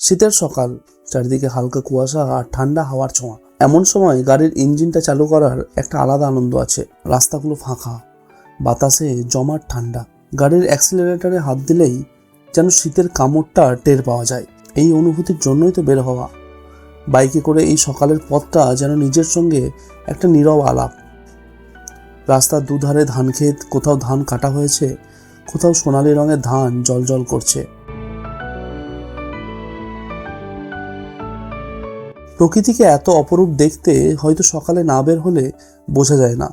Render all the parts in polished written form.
শীতের সকাল, চারিদিকে হালকা কুয়াশা আর ঠান্ডা হাওয়ার ছোঁয়া। এমন সময় গাড়ির ইঞ্জিনটা চালু করার একটা আলাদা আনন্দ আছে। রাস্তাগুলো ফাঁকা, বাতাসে জমাট ঠান্ডা। গাড়ির অ্যাক্সিলারেটরে হাত দিলেই যেন শীতের কামড়টা টের পাওয়া যায়। এই অনুভূতির জন্যই তো বের হওয়া। বাইকে করে এই সকালের পথটা যেন নিজের সঙ্গে একটা নীরব আলাপ। রাস্তার দুধারে ধান ক্ষেত, কোথাও ধান কাটা হয়েছে, কোথাও সোনালি রঙের ধান জ্বলজ্বল করছে। প্রকৃতিকে এত অপরূপ দেখতে হয়তো সকালে না বের হলে বোঝা যায় না।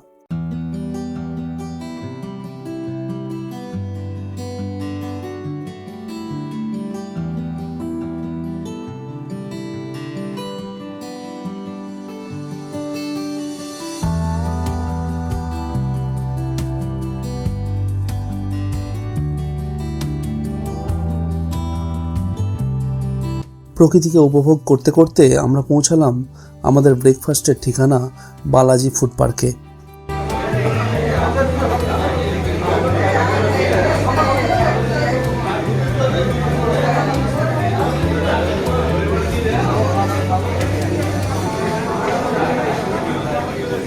প্রকৃতিকে উপভোগ করতে করতে আমরা পৌঁছালাম আমাদের ব্রেকফাস্টের ঠিকানা বালাজি ফুড পার্কে।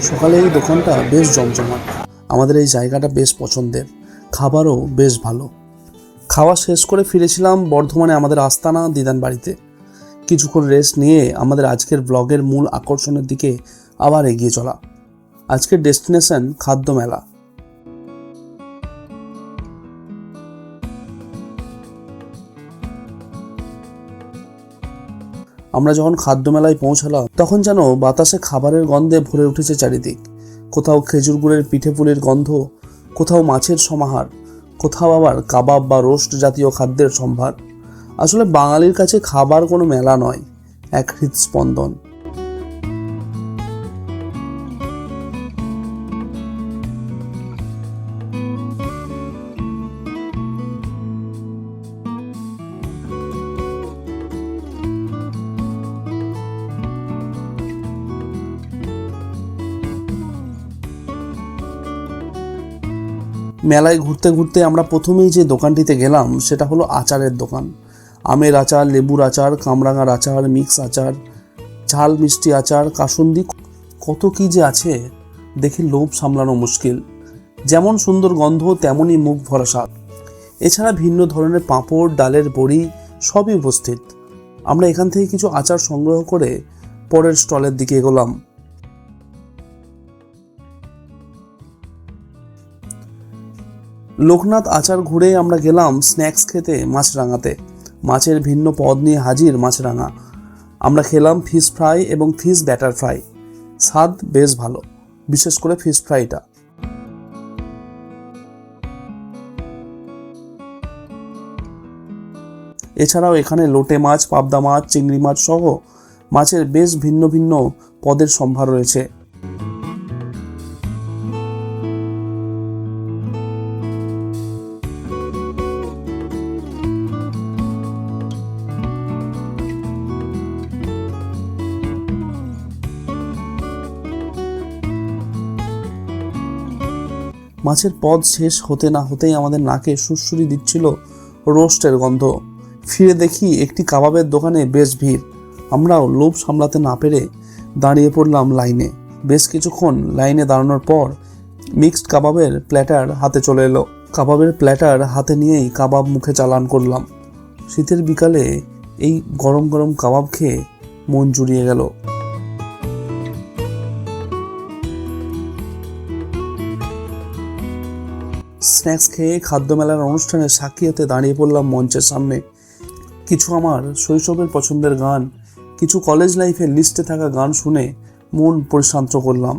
সকালে এই দোকানটা বেশ জমজমাট। আমাদের এই জায়গাটা বেশ পছন্দের, খাবারও বেশ ভালো। খাওয়া শেষ করে ফিরেছিলাম বর্ধমানে আমাদের আস্তানা দিদান বাড়িতে। কিছুক্ষণ রেস্ট নিয়ে আমাদের আজকের ব্লগের মূল আকর্ষণের দিকে আবার এগিয়ে চলা। আজকের ডেস্টিনেশন খাদ্য মেলা। আমরা যখন খাদ্য মেলায় পৌঁছালাম তখন যেন বাতাসে খাবারের গন্ধে ভরে উঠেছে চারিদিক। কোথাও খেজুর গুড়ের পিঠে পুলির গন্ধ, কোথাও মাছের সমাহার, কোথাও আবার কাবাব বা রোস্ট জাতীয় খাদ্যের সম্ভার। আসলে বাঙালির কাছে খাবার কোনো মেলা নয়, এক হৃদস্পন্দন। মেলায় ঘুরতে ঘুরতে আমরা প্রথমেই যে দোকানটিতে গেলাম সেটা হলো আচারের দোকান। আমের আচার, লেবুর আচার, কামরাঙার আচার, মিক্স আচার, ঝাল মিষ্টি আচার, কাসুন্দি, কত কি যে আছে, দেখে লোভ সামলানো মুশকিল। যেমন সুন্দর গন্ধ তেমনই মুখ ভরা স্বাদ। এছাড়া ভিন্ন ধরনের পাঁপড়, ডালের বড়ি সবই উপস্থিত। আমরা এখান থেকে কিছু আচার সংগ্রহ করে পরের স্টলের দিকে এগোলাম। লোকনাথ আচার ঘুরে আমরা গেলাম স্ন্যাক্স খেতে মাছরাঙাতে। মাছের ভিন্ন পদ নিয়ে হাজির মাছরাঙা। আমরা খেলাম ফিশ ফ্রাই এবং ফিশ ব্যাটার ফ্রাই। স্বাদ বেশ ভালো, বিশেষ করে ফিশ ফ্রাইটা। এছাড়াও এখানে লোটে মাছ, পাবদা মাছ, চিংড়ি মাছ সহ মাছের বেশ ভিন্ন ভিন্ন পদের সম্ভার রয়েছে। মাছের পদ শেষ হতে না হতেই আমাদের নাকে সুরসুরি দিচ্ছিল রোস্টের গন্ধ। ফিরে দেখি একটি কাবাবের দোকানে বেশ ভিড়। আমরাও লোভ সামলাতে না পেরে দাঁড়িয়ে পড়লাম লাইনে। বেশ কিছুক্ষণ লাইনে দাঁড়ানোর পর মিক্সড কাবাবের প্ল্যাটার হাতে চলে এলো। কাবাবের প্ল্যাটার হাতে নিয়েই কাবাব মুখে চালান করলাম। শীতের বিকালে এই গরম গরম কাবাব খেয়ে মন জুড়িয়ে গেল। স্ন্যাক্স খেয়ে খাদ্য মেলার অনুষ্ঠানে সাক্ষী হতে দাঁড়িয়ে পড়লাম মঞ্চের সামনে। কিছু আমার শৈশবের পছন্দের গান, কিছু কলেজ লাইফের লিস্টে থাকা গান শুনে মন পরিশান্ত করলাম।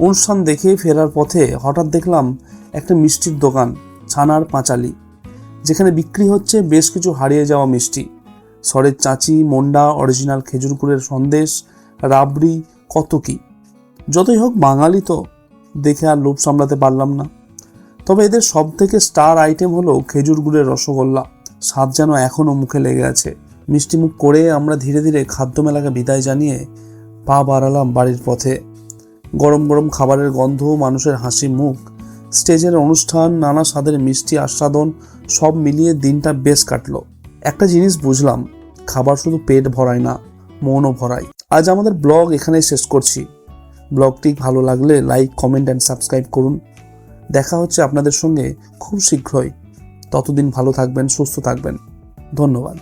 অনুষ্ঠান দেখে ফেরার পথে হঠাৎ দেখলাম একটা মিষ্টির দোকান, ছানার পাঁচালি, যেখানে বিক্রি হচ্ছে বেশ কিছু হারিয়ে যাওয়া মিষ্টি। সরের চাঁচি, মন্ডা, অরিজিনাল খেজুর গুড়ের সন্দেশ, রাবড়ি, কত কি। যতই হোক বাঙালি তো, দেখে আর লোভ সামলাতে পারলাম না। তবে এদের সব থেকে স্টার আইটেম হলো খেজুর গুড়ের রসগোল্লা। স্বাদ যেন এখনও মুখে লেগে আছে। মিষ্টি মুখ করে আমরা ধীরে ধীরে খাদ্য মেলাকে বিদায় জানিয়ে পা বাড়ালাম বাড়ির পথে। গরম গরম খাবারের গন্ধ, মানুষের হাসি মুখ স্টেজের অনুষ্ঠান, নানা স্বাদের মিষ্টি আস্বাদন সব মিলিয়ে দিনটা বেশ কাটলো। একটা জিনিস বুঝলাম, খাবার শুধু পেট ভরায় না, মনও ভরায়। আজ আমাদের ব্লগ এখানেই শেষ করছি। ব্লগটি ভালো লাগলে লাইক, কমেন্ট অ্যান্ড সাবস্ক্রাইব করুন। দেখা হচ্ছে আপনাদের সঙ্গে খুব শীঘ্রই। ততদিন ভালো থাকবেন, সুস্থ থাকবেন। ধন্যবাদ।